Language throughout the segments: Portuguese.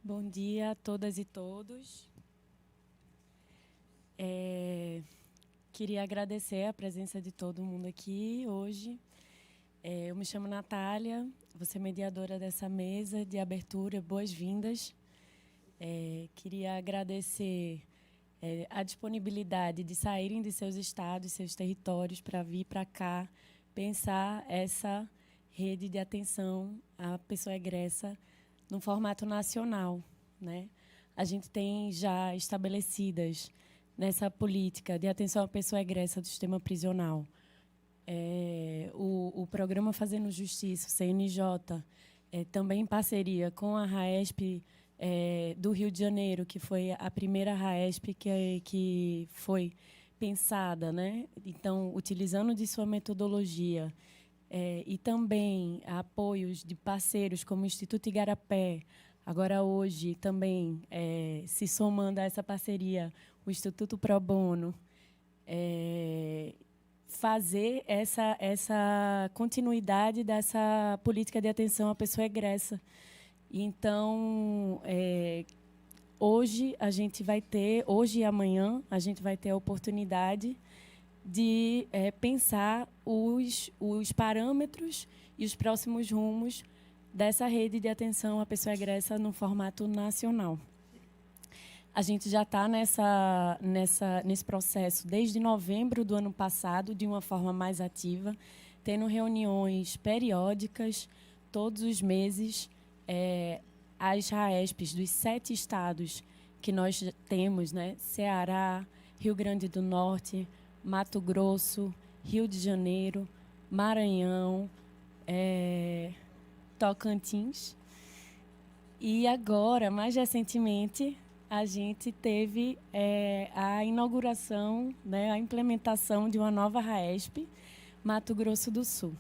Bom dia a todas e todos. Queria agradecer a presença de todo mundo aqui hoje. Eu me chamo Natália, vou ser mediadora dessa mesa de abertura. Boas-vindas. Queria agradecer a disponibilidade de saírem de seus estados, seus territórios, para vir para cá pensar essa rede de atenção à pessoa egressa no formato nacional, né? A gente tem já estabelecidas nessa política de atenção à pessoa egressa do sistema prisional o programa Fazendo Justiça, o CNJ, também em parceria com a RAESP do Rio de Janeiro, que foi a primeira RAESP que foi pensada, né? Então, utilizando de sua metodologia e também apoios de parceiros como o Instituto Igarapé, agora hoje também se somando a essa parceria, o Instituto Pro Bono, fazer essa continuidade dessa política de atenção à pessoa egressa. Então, hoje e amanhã, a gente vai ter a oportunidade de pensar os parâmetros e os próximos rumos dessa rede de atenção à pessoa egressa no formato nacional. A gente já está nesse processo desde novembro do ano passado, de uma forma mais ativa, tendo reuniões periódicas, todos os meses. As RAESPs dos 7 estados que nós temos, né? Ceará, Rio Grande do Norte, Mato Grosso, Rio de Janeiro, Maranhão, Tocantins. E agora, mais recentemente, a gente teve a inauguração, né, a implementação de uma nova RAESP, Mato Grosso do Sul.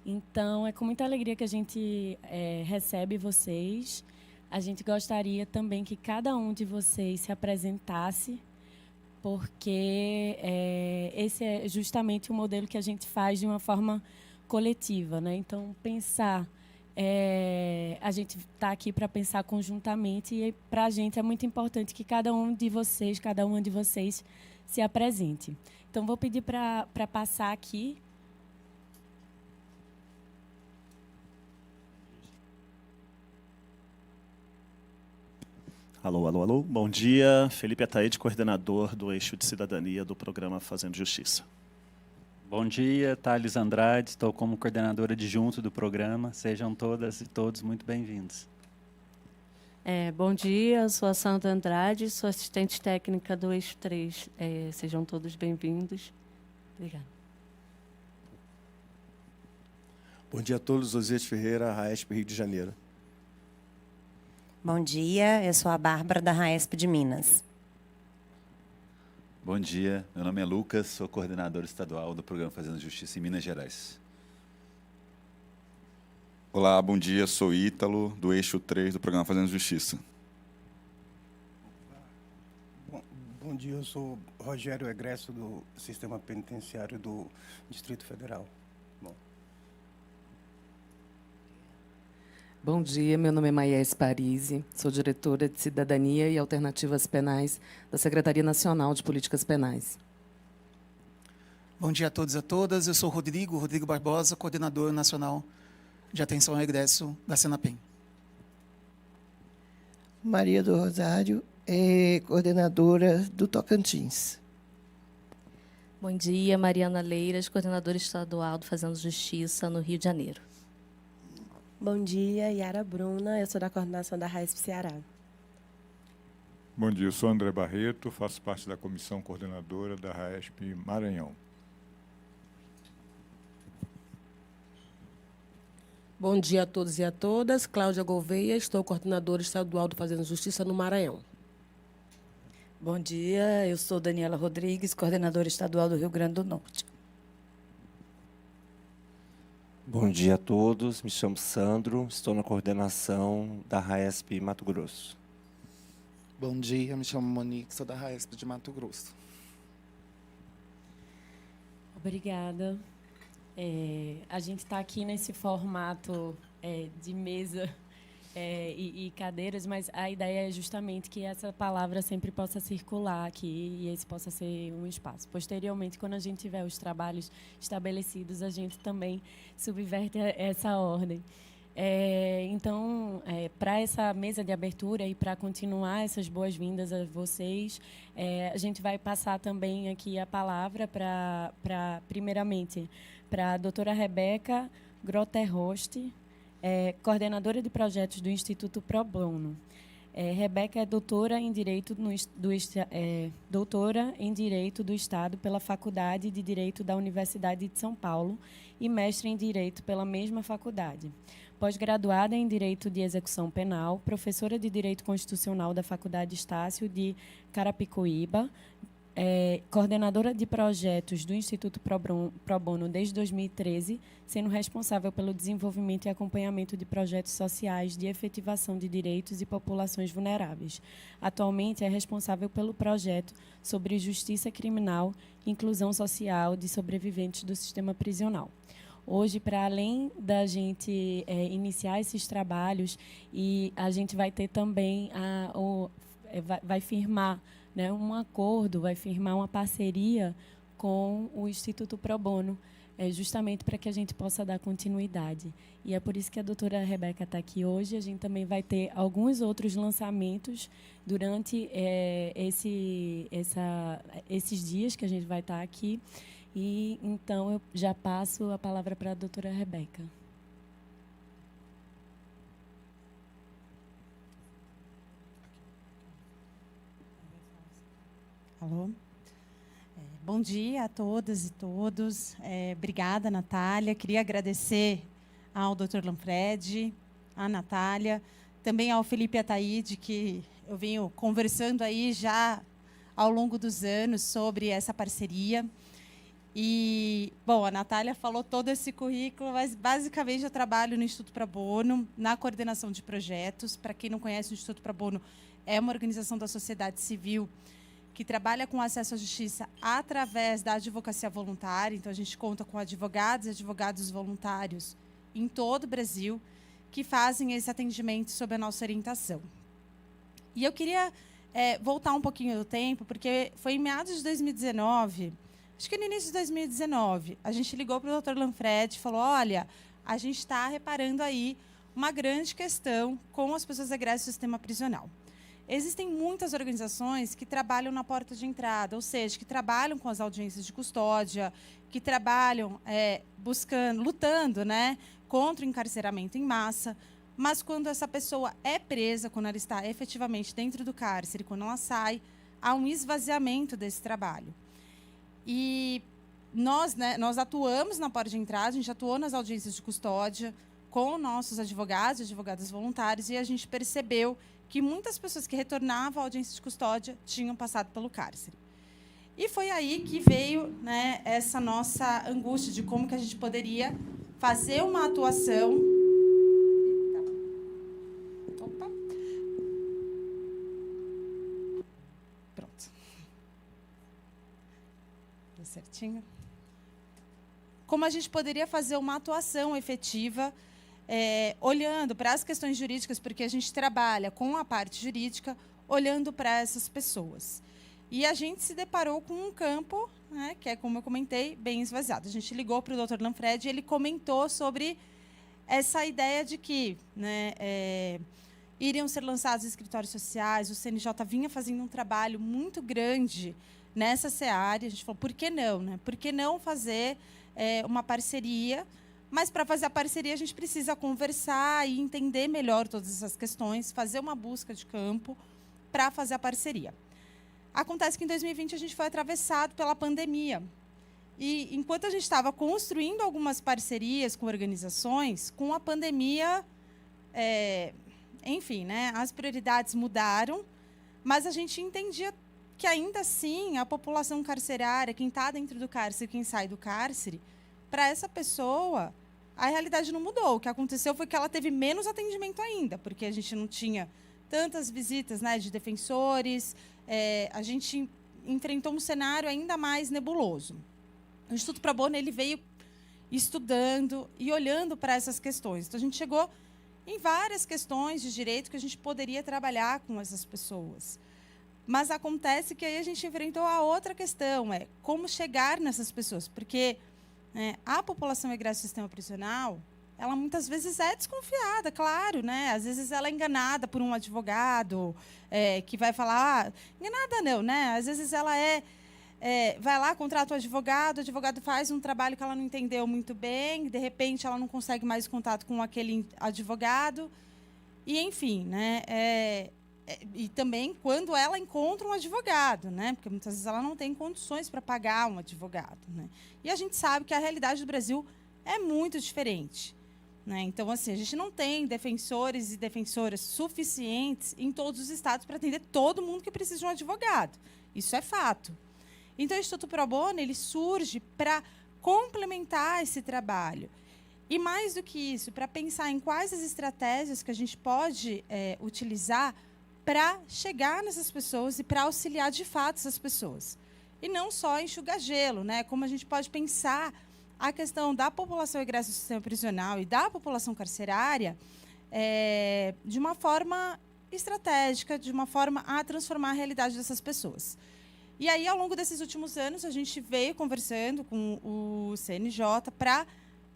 Então, é com muita alegria que a gente recebe vocês. A gente gostaria também que cada um de vocês se apresentasse, porque esse é justamente o modelo que a gente faz de uma forma coletiva, né? Então, pensar... a gente está aqui para pensar conjuntamente e, para a gente, é muito importante que cada uma de vocês se apresente. Então, vou pedir para passar aqui. Alô, alô, alô. Bom dia. Felipe Ataíde, coordenador do Eixo de Cidadania do programa Fazendo Justiça. Bom dia, Thales Andrade, estou como coordenadora adjunto do programa. Sejam todas e todos muito bem-vindos. Bom dia, eu sou a Sandra Andrade, sou assistente técnica do Eixo 3. Sejam todos bem-vindos. Obrigada. Bom dia a todos, Osias Ferreira, RAESP Rio de Janeiro. Bom dia, eu sou a Bárbara da RAESP de Minas. Bom dia, meu nome é Lucas, sou coordenador estadual do programa Fazendo Justiça em Minas Gerais. Olá, bom dia, sou Ítalo, do Eixo 3 do programa Fazendo Justiça. Bom dia, eu sou Rogério Egresso do Sistema Penitenciário do Distrito Federal. Bom dia, meu nome é Maies Parisi, sou diretora de Cidadania e Alternativas Penais da Secretaria Nacional de Políticas Penais. Bom dia a todos e a todas, eu sou Rodrigo Barbosa, coordenador nacional de atenção ao egresso da Senapem. Maria do Rosário, coordenadora do Tocantins. Bom dia, Mariana Leiras, coordenadora estadual do Fazendo Justiça no Rio de Janeiro. Bom dia, Yara Bruna, eu sou da coordenação da RAESP Ceará. Bom dia, eu sou André Barreto, faço parte da comissão coordenadora da RAESP Maranhão. Bom dia a todos e a todas, Cláudia Gouveia, estou coordenadora estadual do Fazendo Justiça no Maranhão. Bom dia, eu sou Daniela Rodrigues, coordenadora estadual do Rio Grande do Norte. Bom dia a todos, me chamo Sandro, estou na coordenação da RAESP Mato Grosso. Bom dia, me chamo Monique, sou da RAESP de Mato Grosso. Obrigada. A gente está aqui nesse formato de mesa e cadeiras, mas a ideia é justamente que essa palavra sempre possa circular aqui e esse possa ser um espaço. Posteriormente, quando a gente tiver os trabalhos estabelecidos, a gente também subverte essa ordem. Então, para essa mesa de abertura e para continuar essas boas-vindas a vocês, a gente vai passar também aqui a palavra primeiramente, para a doutora Rebeca Grotterhost, coordenadora de projetos do Instituto Pro Bono. Rebeca é doutora em Direito do Estado pela Faculdade de Direito da Universidade de São Paulo e mestre em Direito pela mesma faculdade. Pós-graduada em Direito de Execução Penal, professora de Direito Constitucional da Faculdade Estácio de Carapicuíba, coordenadora de projetos do Instituto Pro Bono desde 2013, sendo responsável pelo desenvolvimento e acompanhamento de projetos sociais de efetivação de direitos e populações vulneráveis. Atualmente é responsável pelo projeto sobre justiça criminal e inclusão social de sobreviventes do sistema prisional. Hoje, para além da gente iniciar esses trabalhos, e a gente vai ter também vai firmar, né, um acordo, vai firmar uma parceria com o Instituto Pro Bono, justamente para que a gente possa dar continuidade. E é por isso que a doutora Rebeca está aqui hoje. A gente também vai ter alguns outros lançamentos durante esses dias que a gente vai estar aqui. E então eu já passo a palavra para a doutora Rebeca. Alô? Bom dia a todas e todos. Obrigada, Natália. Queria agradecer ao Dr. Lanfredi, à Natália, também ao Felipe Ataíde, que eu venho conversando aí já ao longo dos anos sobre essa parceria. E, bom, a Natália falou todo esse currículo, mas basicamente eu trabalho no Instituto Pro Bono, na coordenação de projetos. Para quem não conhece, o Instituto Pro Bono é uma organização da sociedade civil que trabalha com acesso à justiça através da advocacia voluntária. Então, a gente conta com advogados e advogados voluntários em todo o Brasil que fazem esse atendimento sob a nossa orientação. E eu queria voltar um pouquinho do tempo, porque foi em meados de 2019, acho que no início de 2019, a gente ligou para o Dr. Lanfredi e falou: olha, a gente está reparando aí uma grande questão com as pessoas egressas do sistema prisional. Existem muitas organizações que trabalham na porta de entrada, ou seja, que trabalham com as audiências de custódia, que trabalham lutando, né, contra o encarceramento em massa, mas quando essa pessoa é presa, quando ela está efetivamente dentro do cárcere, quando ela sai, há um esvaziamento desse trabalho. E nós atuamos na porta de entrada, a gente atuou nas audiências de custódia com nossos advogados e advogadas voluntários, e a gente percebeu que muitas pessoas que retornavam à audiência de custódia tinham passado pelo cárcere. E foi aí que veio, né, essa nossa angústia de como que a gente poderia fazer uma atuação. Opa. Pronto. Deu certinho. Como a gente poderia fazer uma atuação efetiva, olhando para as questões jurídicas, porque a gente trabalha com a parte jurídica, olhando para essas pessoas. E a gente se deparou com um campo, né, que é, como eu comentei, bem esvaziado. A gente ligou para o Dr. Lanfredi e ele comentou sobre essa ideia de que, né, iriam ser lançados escritórios sociais, o CNJ vinha fazendo um trabalho muito grande nessa seara. A gente falou, por que não? Né? Por que não fazer uma parceria? Mas, para fazer a parceria, a gente precisa conversar e entender melhor todas essas questões, fazer uma busca de campo para fazer a parceria. Acontece que, em 2020, a gente foi atravessado pela pandemia. E, enquanto a gente estava construindo algumas parcerias com organizações, com a pandemia, enfim, né, as prioridades mudaram, mas a gente entendia que, ainda assim, a população carcerária, quem está dentro do cárcere, quem sai do cárcere, para essa pessoa, a realidade não mudou. O que aconteceu foi que ela teve menos atendimento ainda, porque a gente não tinha tantas visitas, né, de defensores, a gente enfrentou um cenário ainda mais nebuloso. O Instituto Pro Bono ele veio estudando e olhando para essas questões. Então, a gente chegou em várias questões de direito que a gente poderia trabalhar com essas pessoas. Mas acontece que aí a gente enfrentou a outra questão, é como chegar nessas pessoas. Porque a população egressa do sistema prisional, ela muitas vezes é desconfiada, claro, né? Às vezes ela é enganada por um advogado que vai falar... enganada não, né? Às vezes ela vai lá, contrata o advogado faz um trabalho que ela não entendeu muito bem, de repente ela não consegue mais contato com aquele advogado. E, enfim, né? E também quando ela encontra um advogado, né? Porque muitas vezes ela não tem condições para pagar um advogado, né? E a gente sabe que a realidade do Brasil é muito diferente, né? Então, assim, a gente não tem defensores e defensoras suficientes em todos os estados para atender todo mundo que precisa de um advogado. Isso é fato. Então, o Instituto Pro Bono ele surge para complementar esse trabalho. E, mais do que isso, para pensar em quais as estratégias que a gente pode utilizar para chegar nessas pessoas e para auxiliar, de fato, essas pessoas. E não só enxugar gelo, né? Como a gente pode pensar a questão da população egressa do sistema prisional e da população carcerária de uma forma estratégica, de uma forma a transformar a realidade dessas pessoas. E aí, ao longo desses últimos anos, a gente veio conversando com o CNJ para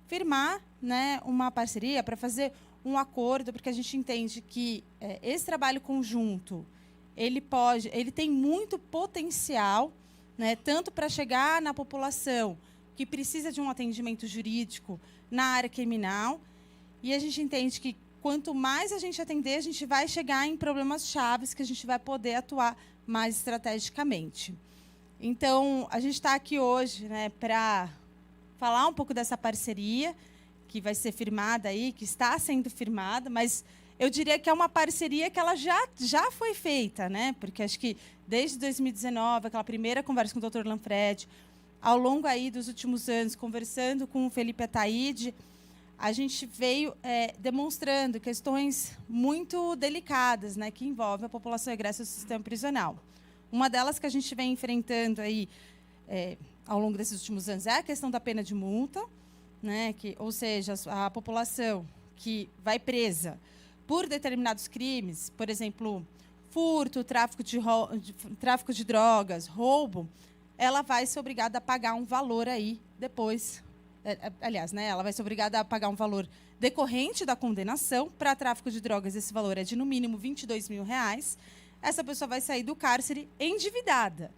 firmar, né, uma parceria, para fazer um acordo, porque a gente entende que esse trabalho conjunto ele tem muito potencial, né, tanto para chegar na população que precisa de um atendimento jurídico na área criminal, e a gente entende que quanto mais a gente atender, a gente vai chegar em problemas chaves que a gente vai poder atuar mais estrategicamente. Então, a gente está aqui hoje, né, para falar um pouco dessa parceria que vai ser firmada aí, que está sendo firmada, mas eu diria que é uma parceria que ela já foi feita, né? Porque acho que desde 2019, aquela primeira conversa com o Dr. Lanfredi, ao longo aí dos últimos anos, conversando com o Felipe Ataide, a gente veio demonstrando questões muito delicadas, né, que envolvem a população egressa do sistema prisional. Uma delas que a gente vem enfrentando aí, ao longo desses últimos anos é a questão da pena de multa, né, ou seja, a população que vai presa por determinados crimes, por exemplo, furto, tráfico de drogas, roubo, ela vai ser obrigada a pagar um valor aí depois. Aliás, né, ela vai ser obrigada a pagar um valor decorrente da condenação. Para tráfico de drogas, esse valor é de, no mínimo, R$22 mil. Essa pessoa vai sair do cárcere endividada,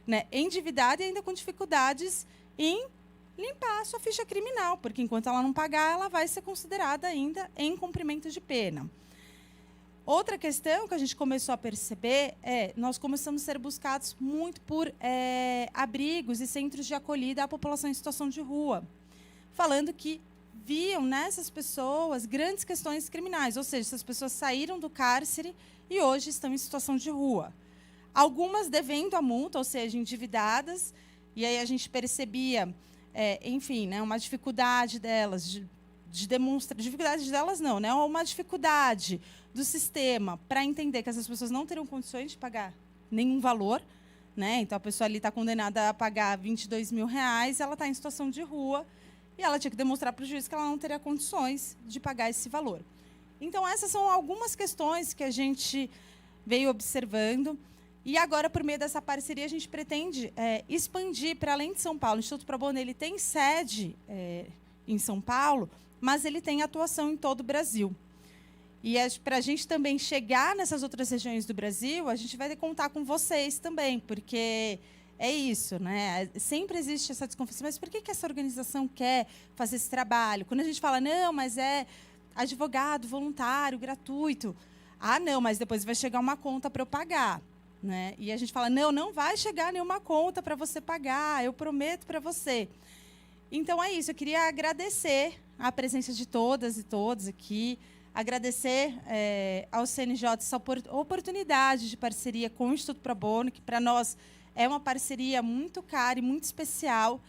né? Endividada e ainda com dificuldades em limpar a sua ficha criminal, porque enquanto ela não pagar, ela vai ser considerada ainda em cumprimento de pena. Outra questão que a gente começou a perceber nós começamos a ser buscados muito por abrigos e centros de acolhida à população em situação de rua, falando que viam nessas pessoas grandes questões criminais, ou seja, essas pessoas saíram do cárcere e hoje estão em situação de rua. Algumas devendo a multa, ou seja, endividadas, e aí a gente percebia, enfim, né, uma dificuldade delas de demonstrar, dificuldade delas não, né, uma dificuldade do sistema para entender que essas pessoas não teriam condições de pagar nenhum valor, né? Então a pessoa ali está condenada a pagar R$22 mil, ela está em situação de rua e ela tinha que demonstrar para o juiz que ela não teria condições de pagar esse valor. Então essas são algumas questões que a gente veio observando. E agora, por meio dessa parceria, a gente pretende expandir para além de São Paulo. O Instituto Pro Bono ele tem sede em São Paulo, mas ele tem atuação em todo o Brasil. E para a gente também chegar nessas outras regiões do Brasil, a gente vai ter que contar com vocês também, porque é isso, né? Sempre existe essa desconfiança. Mas por que essa organização quer fazer esse trabalho? Quando a gente fala, não, mas é advogado, voluntário, gratuito. Ah, não, mas depois vai chegar uma conta para eu pagar. Né? E a gente fala, não vai chegar nenhuma conta para você pagar, eu prometo para você. Então, é isso. Eu queria agradecer a presença de todas e todos aqui, agradecer ao CNJ essa oportunidade de parceria com o Instituto Pro Bono, que para nós é uma parceria muito cara e muito especial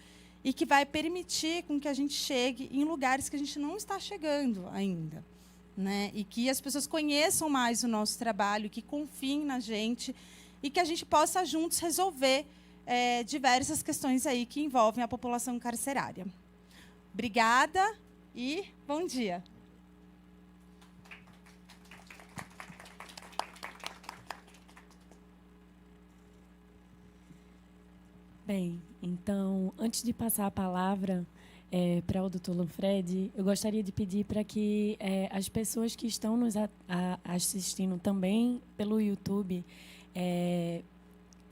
e que vai permitir com que a gente chegue em lugares que a gente não está chegando ainda. Né? E que as pessoas conheçam mais o nosso trabalho, que confiem na gente e que a gente possa juntos resolver diversas questões aí que envolvem a população carcerária. Obrigada e bom dia. Bem, então, antes de passar a palavra para o Dr. Lanfredi, eu gostaria de pedir para que as pessoas que estão nos assistindo também pelo YouTube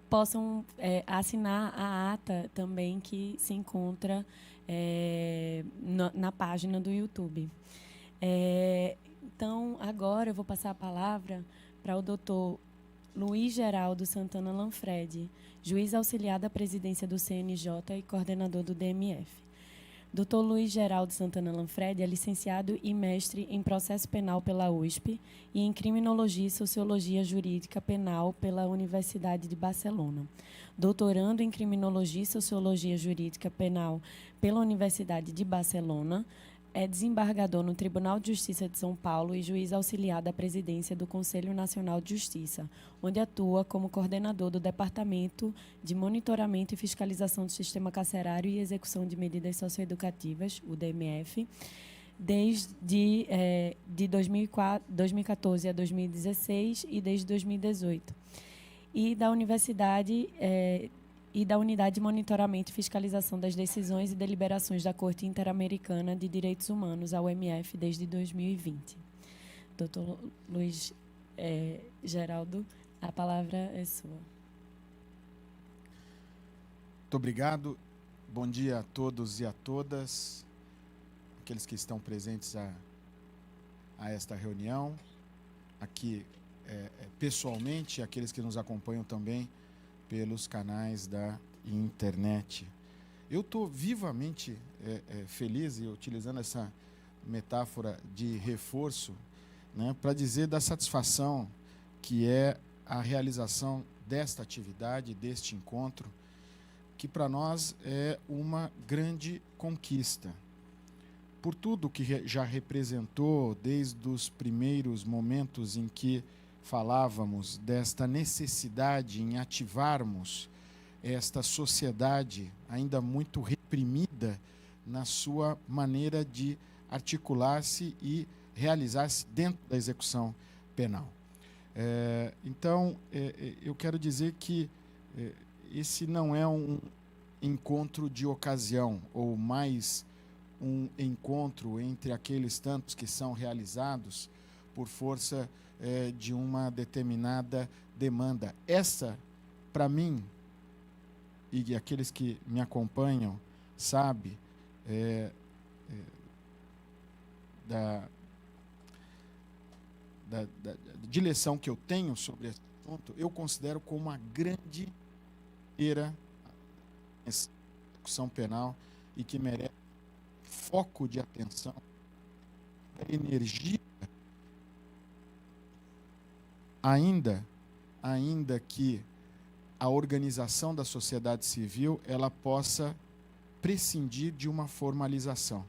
possam assinar a ata também que se encontra na página do YouTube. Então, agora eu vou passar a palavra para o Dr. Luiz Geraldo Santana Lanfredi, juiz auxiliar da presidência do CNJ e coordenador do DMF. Dr. Luiz Geraldo Santana Lanfredi é licenciado e mestre em processo penal pela USP e em criminologia e sociologia jurídica penal pela Universidade de Barcelona. Doutorando em criminologia e sociologia jurídica penal pela Universidade de Barcelona, é desembargador no Tribunal de Justiça de São Paulo e juiz auxiliar da presidência do Conselho Nacional de Justiça, onde atua como coordenador do Departamento de Monitoramento e Fiscalização do Sistema Carcerário e Execução de Medidas Socioeducativas, o DMF, desde 2014 a 2016 e desde 2018. E da Universidade e da Unidade de Monitoramento e Fiscalização das Decisões e Deliberações da Corte Interamericana de Direitos Humanos, a OMF, desde 2020. Doutor Luiz Geraldo, a palavra é sua. Muito obrigado. Bom dia a todos e a todas, aqueles que estão presentes a esta reunião, aqui pessoalmente, aqueles que nos acompanham também pelos canais da internet. Eu estou vivamente feliz, e utilizando essa metáfora de reforço, né, para dizer da satisfação que é a realização desta atividade, deste encontro, que para nós é uma grande conquista. Por tudo que já representou desde os primeiros momentos em que falávamos desta necessidade em ativarmos esta sociedade ainda muito reprimida na sua maneira de articular-se e realizar-se dentro da execução penal. Então, eu quero dizer que esse não é um encontro de ocasião, ou mais um encontro entre aqueles tantos que são realizados por força de uma determinada demanda. Essa, para mim, e aqueles que me acompanham, sabe, da direção que eu tenho sobre esse assunto, eu considero como uma grande execução penal e que merece foco de atenção, energia, ainda que a organização da sociedade civil ela possa prescindir de uma formalização.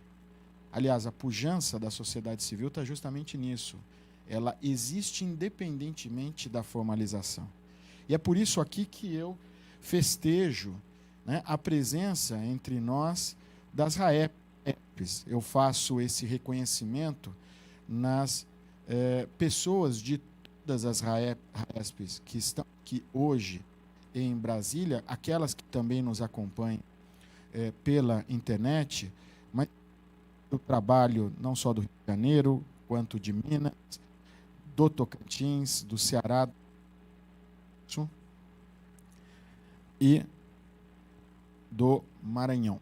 Aliás, a pujança da sociedade civil está justamente nisso. Ela existe independentemente da formalização. E é por isso aqui que eu festejo, né, a presença entre nós das RAEPs. Eu faço esse reconhecimento nas pessoas de todas as RAEPs que estão aqui hoje em Brasília, aquelas que também nos acompanham pela internet, mas do trabalho não só do Rio de Janeiro, quanto de Minas, do Tocantins, do Ceará e do Maranhão.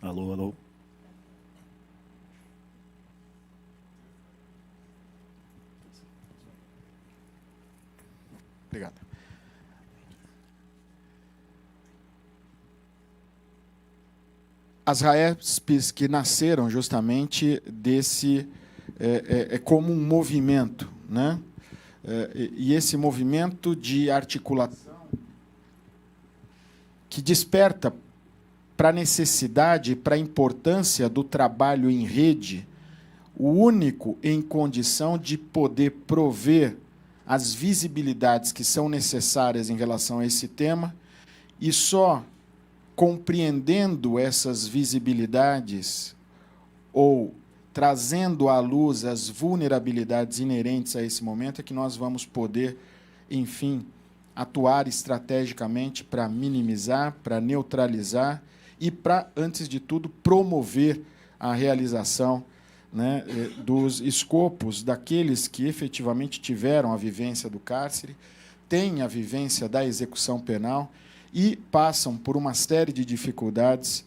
Alô, alô. Obrigado. As RAEPs que nasceram justamente desse como um movimento, né? E esse movimento de articulação que desperta para a necessidade, para a importância do trabalho em rede, o único em condição de poder prover as visibilidades que são necessárias em relação a esse tema, e só compreendendo essas visibilidades, ou trazendo à luz as vulnerabilidades inerentes a esse momento, é que nós vamos poder, enfim, atuar estrategicamente para minimizar, para neutralizar e para, antes de tudo, promover a realização, né, dos escopos daqueles que efetivamente tiveram a vivência do cárcere, têm a vivência da execução penal e passam por uma série de dificuldades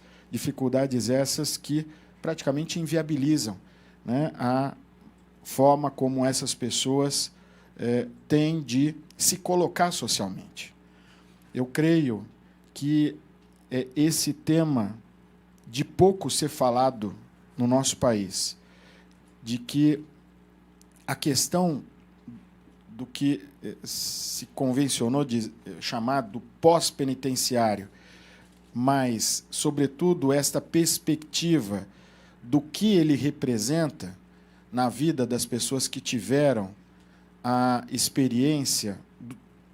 essas que praticamente inviabilizam, né, a forma como essas pessoas têm de se colocar socialmente. Eu creio que esse tema, de pouco ser falado no nosso país, de que a questão do que se convencionou de chamar do pós-penitenciário, mas, sobretudo, esta perspectiva do que ele representa na vida das pessoas que tiveram a experiência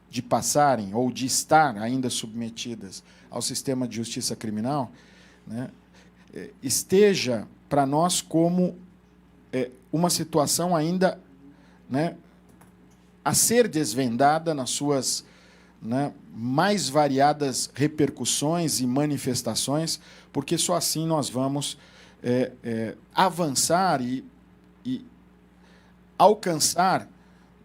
de passarem ou de estar ainda submetidas ao sistema de justiça criminal, né, esteja para nós como uma situação ainda, né, a ser desvendada nas suas, né, mais variadas repercussões e manifestações, porque só assim nós vamos avançar e alcançar,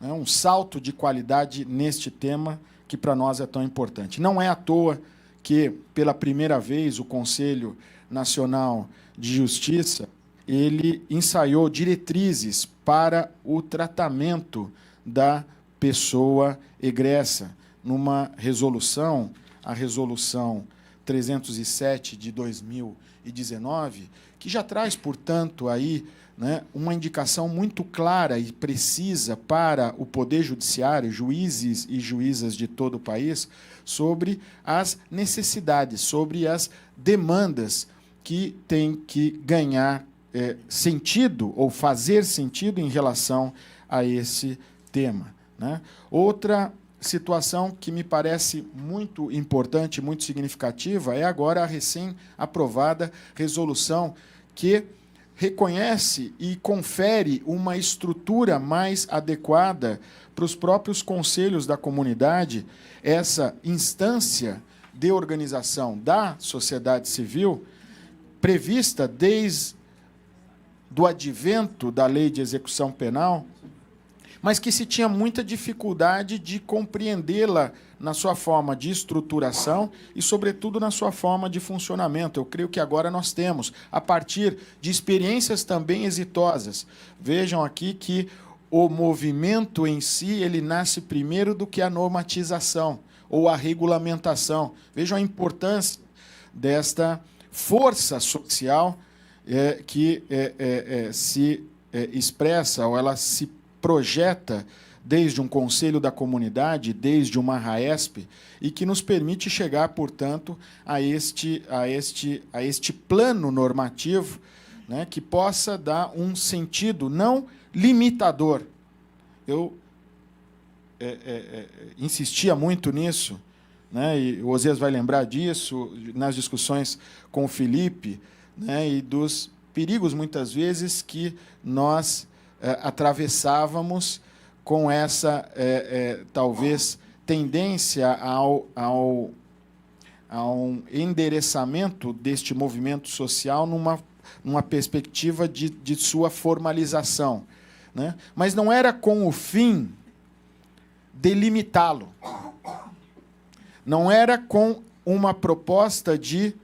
né, um salto de qualidade neste tema que para nós é tão importante. Não é à toa que, pela primeira vez, o Conselho Nacional de Justiça ele ensaiou diretrizes para o tratamento da pessoa egressa numa resolução, a Resolução 307 de 2019, que já traz, portanto, aí, né, uma indicação muito clara e precisa para o Poder Judiciário, juízes e juízas de todo o país, sobre as necessidades, sobre as demandas que têm que ganhar sentido ou fazer sentido em relação a esse tema, né? Outra situação que me parece muito importante, muito significativa, é agora a recém-aprovada resolução que reconhece e confere uma estrutura mais adequada para os próprios conselhos da comunidade, essa instância de organização da sociedade civil, prevista desde do advento da Lei de Execução Penal, mas que se tinha muita dificuldade de compreendê-la na sua forma de estruturação e, sobretudo, na sua forma de funcionamento. Eu creio que agora nós temos, a partir de experiências também exitosas. Vejam aqui que o movimento em si, ele nasce primeiro do que a normatização ou a regulamentação. Vejam a importância desta força social que se expressa, ou ela se projeta desde um conselho da comunidade, desde uma RAESP, e que nos permite chegar, portanto, a este plano normativo, né, que possa dar um sentido não limitador. Eu insistia muito nisso, né, e o Osias vai lembrar disso, nas discussões com o Felipe, né, e dos perigos, muitas vezes, que nós atravessávamos com essa, talvez, tendência ao endereçamento deste movimento social numa perspectiva de sua formalização, né? Mas não era com o fim de limitá-lo. Não era com uma proposta de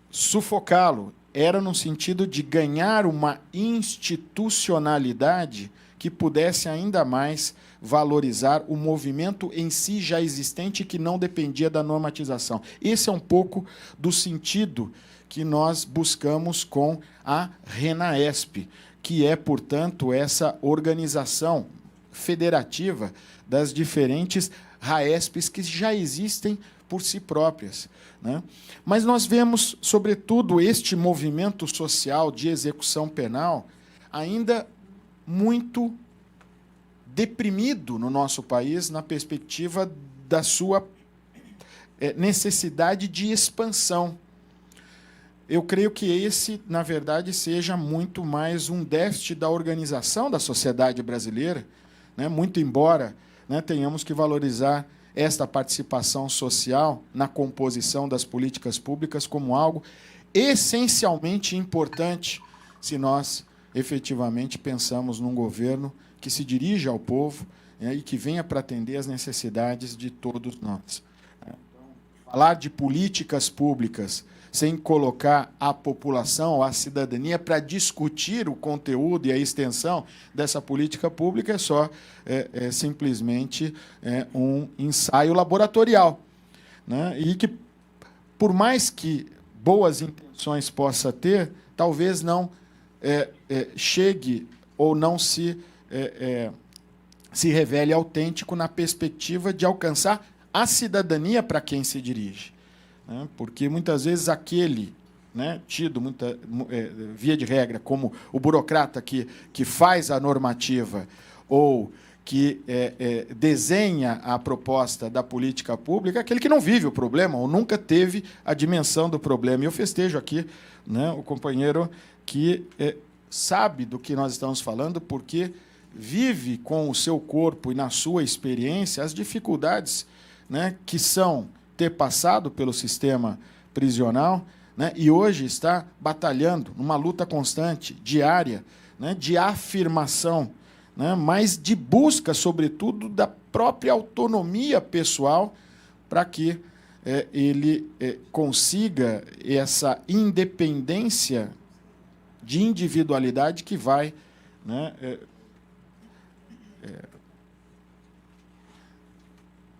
sufocá-lo. Era no sentido de ganhar uma institucionalidade que pudesse ainda mais valorizar o movimento em si já existente, que não dependia da normatização. Esse é um pouco do sentido que nós buscamos com a RENAESP, que é, portanto, essa organização federativa das diferentes RAESPs que já existem por si próprias, né? Mas nós vemos, sobretudo, este movimento social de execução penal ainda muito deprimido no nosso país na perspectiva da sua necessidade de expansão. eu creio que esse, na verdade, seja muito mais um déficit da organização da sociedade brasileira, né? Muito embora, né, tenhamos que valorizar esta participação social na composição das políticas públicas como algo essencialmente importante se nós efetivamente pensamos num governo que se dirija ao povo, né, e que venha para atender às necessidades de todos nós. Falar de políticas públicas sem colocar a população, a cidadania, para discutir o conteúdo e a extensão dessa política pública é só simplesmente um ensaio laboratorial, né? E que, por mais que boas intenções possa ter, talvez não chegue ou não se revele autêntico na perspectiva de alcançar a cidadania para quem se dirige. Porque muitas vezes aquele, né, tido via de regra como o burocrata que faz a normativa ou que desenha a proposta da política pública, é aquele que não vive o problema ou nunca teve a dimensão do problema. E eu festejo aqui, né, o companheiro que sabe do que nós estamos falando, porque vive com o seu corpo e na sua experiência as dificuldades, né, que são ter passado pelo sistema prisional, né, e hoje está batalhando numa luta constante, diária, né, de afirmação, né, mas de busca, sobretudo, da própria autonomia pessoal para que ele consiga essa independência de individualidade que vai, né,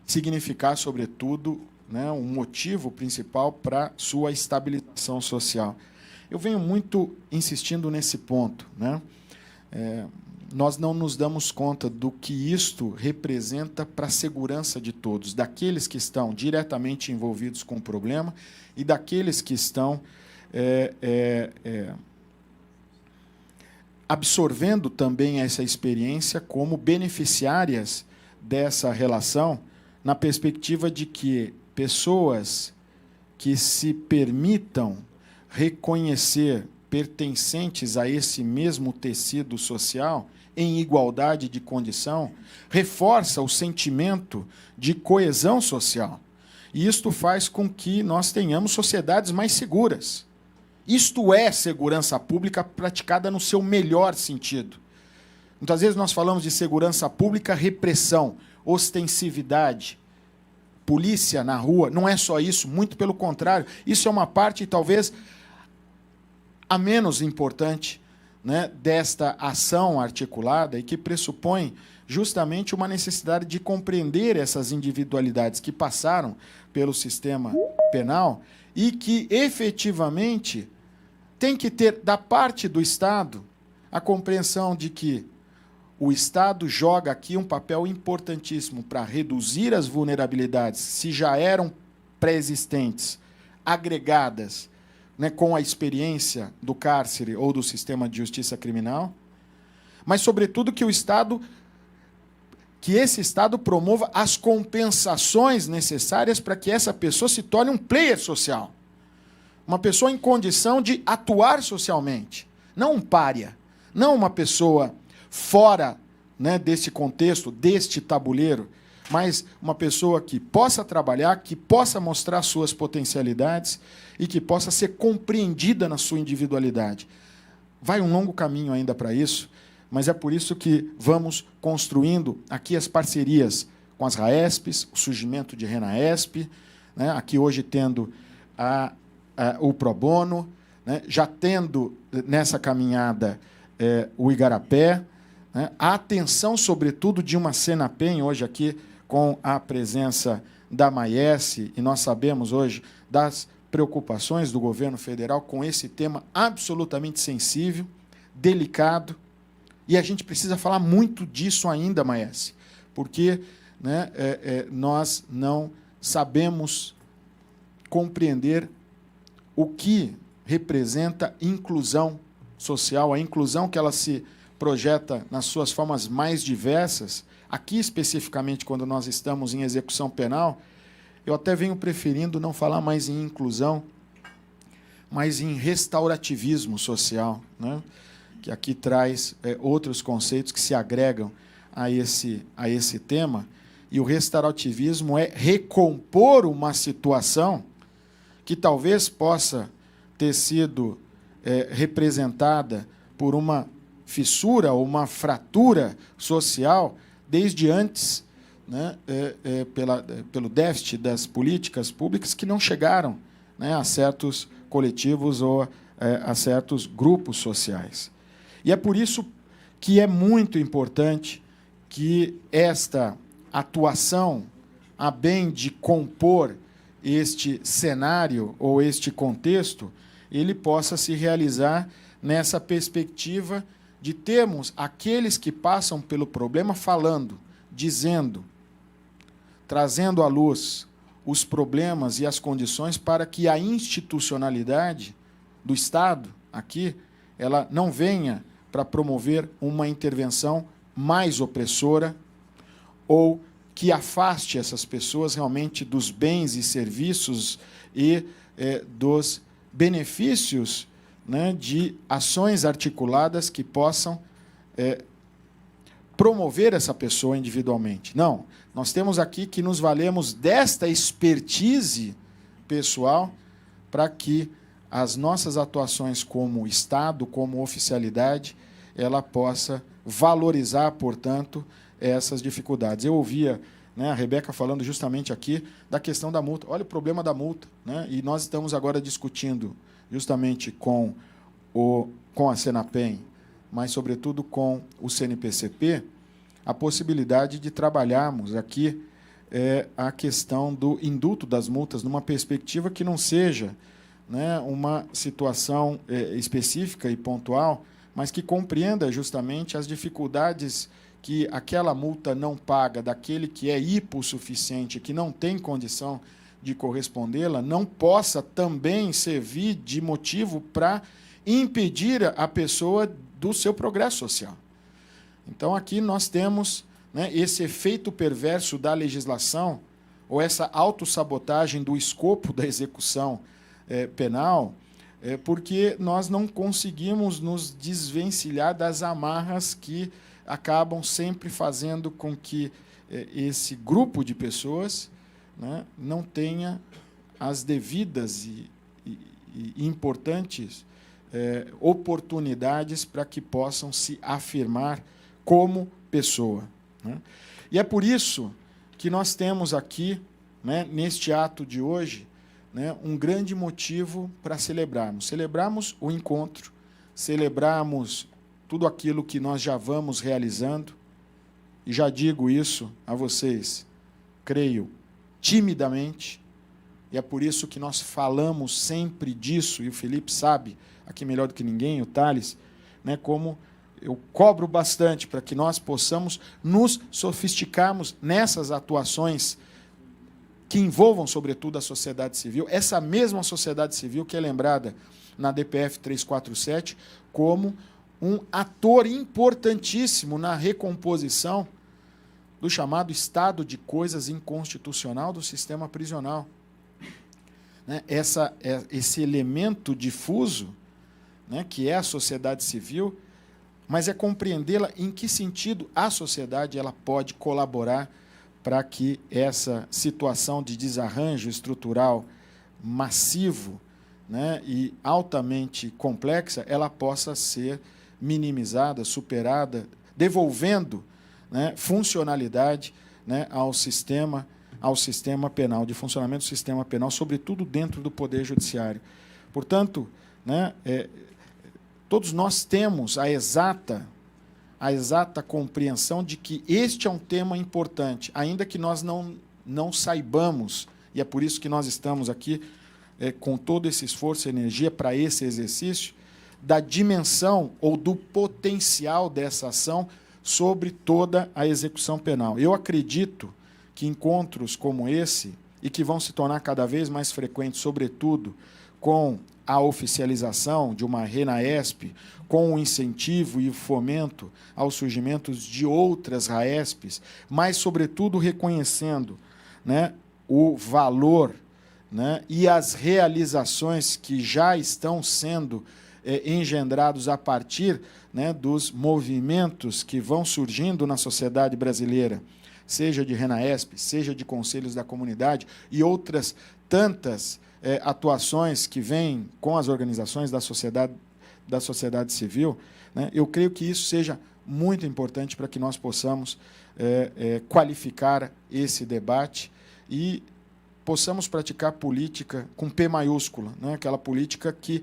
significar, sobretudo, né, um motivo principal para sua estabilização social. Eu venho muito insistindo nesse ponto, né? Nós não nos damos conta do que isto representa para a segurança de todos, daqueles que estão diretamente envolvidos com o problema e daqueles que estão absorvendo também essa experiência como beneficiárias dessa relação, na perspectiva de que pessoas que se permitam reconhecer pertencentes a esse mesmo tecido social, em igualdade de condição, reforça o sentimento de coesão social. E isto faz com que nós tenhamos sociedades mais seguras. Isto é segurança pública praticada no seu melhor sentido. Muitas vezes nós falamos de segurança pública, repressão, ostensividade, polícia na rua. Não é só isso, muito pelo contrário. Isso é uma parte, talvez, a menos importante, né, desta ação articulada e que pressupõe justamente uma necessidade de compreender essas individualidades que passaram pelo sistema penal e que, efetivamente, tem que ter, da parte do Estado, a compreensão de que o Estado joga aqui um papel importantíssimo para reduzir as vulnerabilidades, se já eram pré-existentes, agregadas, né, com a experiência do cárcere ou do sistema de justiça criminal, mas, sobretudo, que esse Estado promova as compensações necessárias para que essa pessoa se torne um player social, uma pessoa em condição de atuar socialmente, não um pária, não uma pessoa fora, né, desse contexto, deste tabuleiro, mas uma pessoa que possa trabalhar, que possa mostrar suas potencialidades e que possa ser compreendida na sua individualidade. Vai um longo caminho ainda para isso, mas é por isso que vamos construindo aqui as parcerias com as RAESPs, o surgimento de RENAESP, né, aqui hoje tendo o Pro Bono, né, já tendo nessa caminhada o Igarapé, né, a atenção, sobretudo, de uma Senapen, hoje aqui com a presença da Maes, e nós sabemos hoje das preocupações do governo federal com esse tema absolutamente sensível, delicado, e a gente precisa falar muito disso ainda, Maes, porque, né, nós não sabemos compreender o que representa inclusão social, a inclusão que ela se projeta nas suas formas mais diversas. Aqui, especificamente, quando nós estamos em execução penal, eu até venho preferindo não falar mais em inclusão, mas em restaurativismo social, né? Que aqui traz outros conceitos que se agregam a esse tema. E o restaurativismo é recompor uma situação que talvez possa ter sido representada por uma fissura ou uma fratura social desde antes, né, pelo déficit das políticas públicas que não chegaram, né, a certos coletivos ou a certos grupos sociais. E é por isso que é muito importante que esta atuação, a bem de compor este cenário ou este contexto, ele possa se realizar nessa perspectiva de termos aqueles que passam pelo problema falando, dizendo, trazendo à luz os problemas e as condições para que a institucionalidade do Estado, aqui, ela não venha para promover uma intervenção mais opressora ou que afaste essas pessoas realmente dos bens e serviços e dos benefícios, né, de ações articuladas que possam promover essa pessoa individualmente. Não, nós temos aqui que nos valemos desta expertise pessoal para que as nossas atuações como Estado, como oficialidade, ela possa valorizar, portanto, essas dificuldades. Eu ouvia, né, a Rebeca falando justamente aqui da questão da multa. Olha o problema da multa, né? E nós estamos agora discutindo justamente com a Senapem, mas, sobretudo, com o CNPCP, a possibilidade de trabalharmos aqui a questão do indulto das multas numa perspectiva que não seja, né, uma situação específica e pontual, mas que compreenda justamente as dificuldades que aquela multa não paga daquele que é hipossuficiente, que não tem condição de correspondê-la, não possa também servir de motivo para impedir a pessoa do seu progresso social. Então, aqui nós temos, né, esse efeito perverso da legislação, ou essa autossabotagem do escopo da execução penal, porque nós não conseguimos nos desvencilhar das amarras que acabam sempre fazendo com que esse grupo de pessoas, né, não tenha as devidas e importantes oportunidades para que possam se afirmar como pessoa, né? E é por isso que nós temos aqui, né, neste ato de hoje, né, um grande motivo para celebrarmos. Celebrarmos o encontro, celebrarmos tudo aquilo que nós já vamos realizando, e já digo isso a vocês, creio, timidamente, e é por isso que nós falamos sempre disso, e o Felipe sabe, aqui melhor do que ninguém, o Thales, né, como eu cobro bastante para que nós possamos nos sofisticarmos nessas atuações que envolvam, sobretudo, a sociedade civil, essa mesma sociedade civil que é lembrada na DPF 347 como um ator importantíssimo na recomposição do chamado estado de coisas inconstitucional do sistema prisional. Né? Esse elemento difuso, né, que é a sociedade civil, mas é compreendê-la em que sentido a sociedade ela pode colaborar para que essa situação de desarranjo estrutural massivo, né, e altamente complexa, ela possa ser minimizada, superada, devolvendo, né, funcionalidade, né, ao sistema penal, de funcionamento do sistema penal, sobretudo dentro do Poder Judiciário. Portanto, né, todos nós temos a exata compreensão de que este é um tema importante, ainda que nós não saibamos, e é por isso que nós estamos aqui com todo esse esforço e energia para esse exercício, da dimensão ou do potencial dessa ação sobre toda a execução penal. Eu acredito que encontros como esse, e que vão se tornar cada vez mais frequentes, sobretudo com a oficialização de uma RENAESP, com o incentivo e o fomento ao surgimento de outras RAESPs, mas, sobretudo, reconhecendo, né, o valor né, e as realizações que já estão sendo engendrados a partir, né, dos movimentos que vão surgindo na sociedade brasileira, seja de RENAESP, seja de conselhos da comunidade e outras tantas atuações que vêm com as organizações da sociedade civil, né, eu creio que isso seja muito importante para que nós possamos qualificar esse debate e possamos praticar política com P maiúscula, né, aquela política que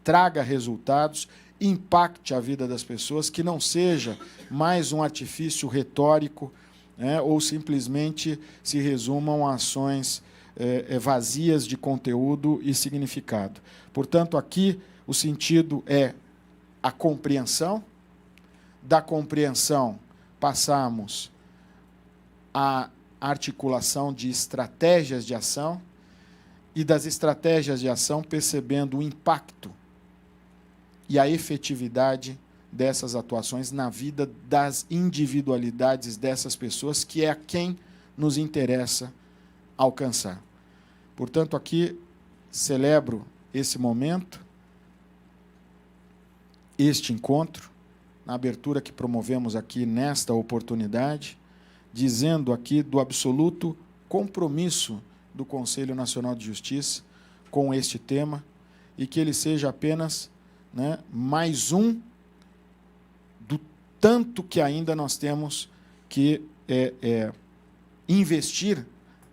traga resultados, impacte a vida das pessoas, que não seja mais um artifício retórico, né, ou simplesmente se resumam a ações vazias de conteúdo e significado. Portanto, aqui o sentido é a compreensão, da compreensão passamos à articulação de estratégias de ação e das estratégias de ação percebendo o impacto e a efetividade dessas atuações na vida das individualidades dessas pessoas, que é a quem nos interessa alcançar. Portanto, aqui celebro esse momento, este encontro, na abertura que promovemos aqui nesta oportunidade, dizendo aqui do absoluto compromisso do Conselho Nacional de Justiça com este tema e que ele seja apenas, né, mais um do tanto que ainda nós temos que investir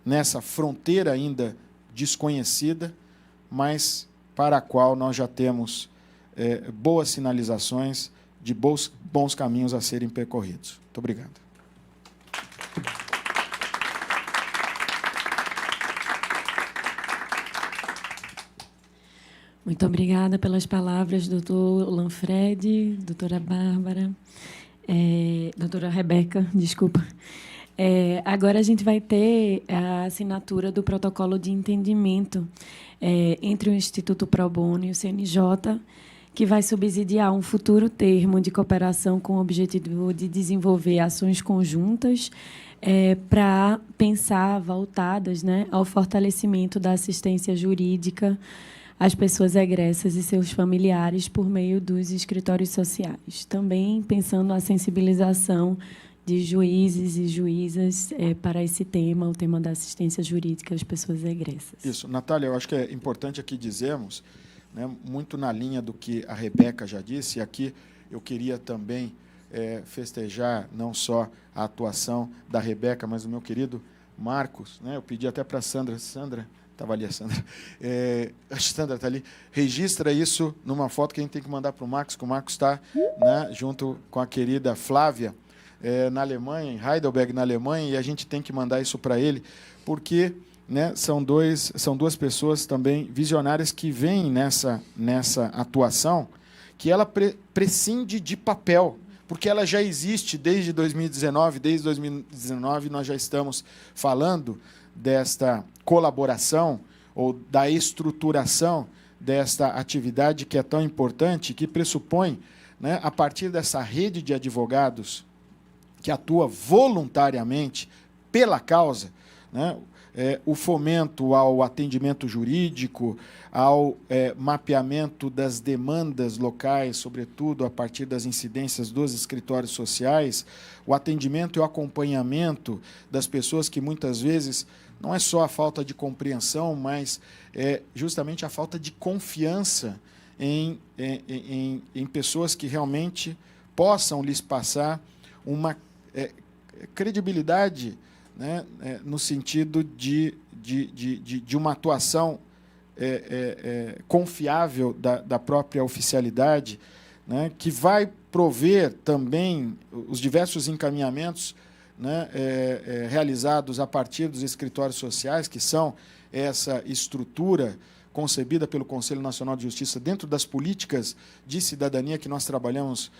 nessa fronteira ainda desconhecida, mas para a qual nós já temos boas sinalizações de bons caminhos a serem percorridos. Muito obrigado. Muito obrigada pelas palavras, doutor Lanfredi, doutora Bárbara, doutora Rebeca, desculpa. Agora a gente vai ter a assinatura do protocolo de entendimento entre o Instituto Pro Bono e o CNJ, que vai subsidiar um futuro termo de cooperação com o objetivo de desenvolver ações conjuntas para pensar voltadas, né, ao fortalecimento da assistência jurídica às pessoas egressas e seus familiares por meio dos escritórios sociais. Também pensando a sensibilização de juízes e juízas para esse tema, o tema da assistência jurídica às pessoas egressas. Isso. Natália, eu acho que é importante aqui dizermos, né, muito na linha do que a Rebeca já disse, e aqui eu queria também festejar não só a atuação da Rebeca, mas do meu querido Marcos, né, eu pedi até para a Sandra, estava ali a Sandra, a Sandra está ali, registra isso numa foto que a gente tem que mandar para o Marcos, que o Marcos está, né, junto com a querida Flávia, na Alemanha, em Heidelberg, na Alemanha, e a gente tem que mandar isso para ele, porque, né, são duas pessoas também visionárias que vêm nessa atuação, que ela prescinde de papel, porque ela já existe desde 2019, desde 2019 nós já estamos falando desta colaboração ou da estruturação desta atividade que é tão importante, que pressupõe, né, a partir dessa rede de advogados que atua voluntariamente pela causa, né, o fomento ao atendimento jurídico, ao mapeamento das demandas locais, sobretudo a partir das incidências dos escritórios sociais, o atendimento e o acompanhamento das pessoas que muitas vezes não é só a falta de compreensão, mas justamente a falta de confiança em pessoas que realmente possam lhes passar uma credibilidade, né, no sentido de uma atuação confiável da própria oficialidade, né, que vai prover também os diversos encaminhamentos, né, realizados a partir dos escritórios sociais, que são essa estrutura concebida pelo Conselho Nacional de Justiça dentro das políticas de cidadania que nós trabalhamos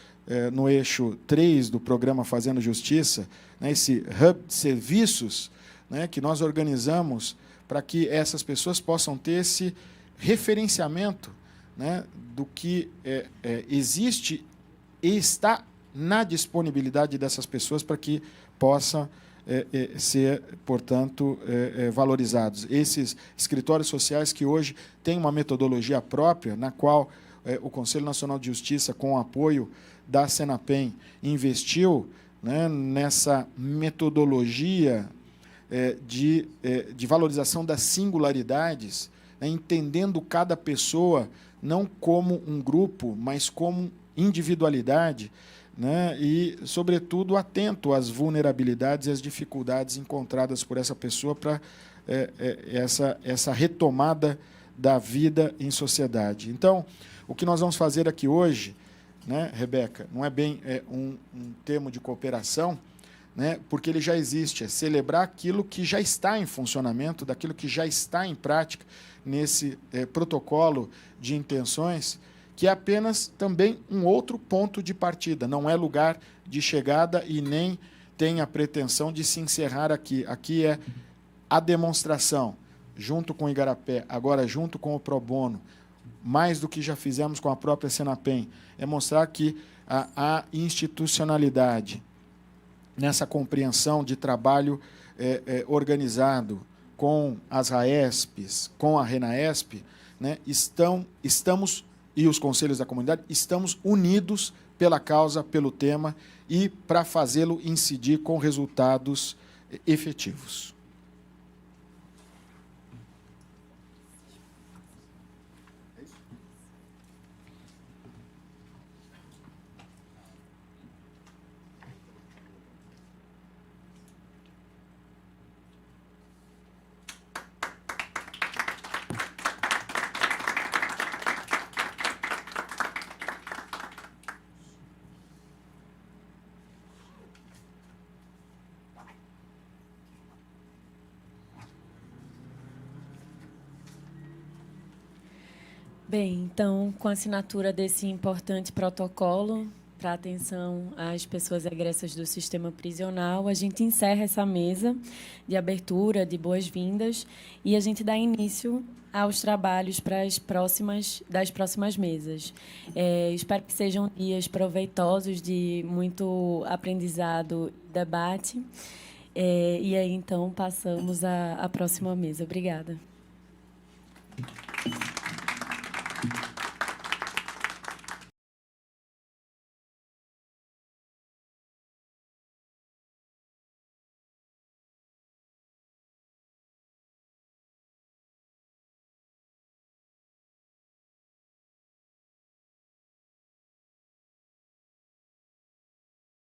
no eixo 3 do programa Fazendo Justiça, né, esse hub de serviços, né, que nós organizamos para que essas pessoas possam ter esse referenciamento, né, do que existe e está na disponibilidade dessas pessoas para que possa ser, portanto, valorizados. Esses escritórios sociais que hoje têm uma metodologia própria, na qual o Conselho Nacional de Justiça, com o apoio da Senapem, investiu, né, nessa metodologia de valorização das singularidades, né, entendendo cada pessoa não como um grupo, mas como individualidade, né, e, sobretudo, atento às vulnerabilidades e às dificuldades encontradas por essa pessoa para essa retomada da vida em sociedade. Então, o que nós vamos fazer aqui hoje, né, Rebeca, não é bem um termo de cooperação, né, porque ele já existe, é celebrar aquilo que já está em funcionamento, daquilo que já está em prática nesse protocolo de intenções, que é apenas também um outro ponto de partida, não é lugar de chegada e nem tem a pretensão de se encerrar aqui. Aqui é a demonstração, junto com o Igarapé, agora junto com o Pro Bono, mais do que já fizemos com a própria Senapem, é mostrar que a institucionalidade, nessa compreensão de trabalho organizado com as RAESPs, com a RENAESP, né, estamos, e os conselhos da comunidade, estamos unidos pela causa, pelo tema, e para fazê-lo incidir com resultados efetivos. Bem, então, com a assinatura desse importante protocolo para atenção às pessoas egressas do sistema prisional, a gente encerra essa mesa de abertura, de boas-vindas, e a gente dá início aos trabalhos das próximas mesas. Espero que sejam dias proveitosos de muito aprendizado e debate. E aí, então, passamos à próxima mesa. Obrigada.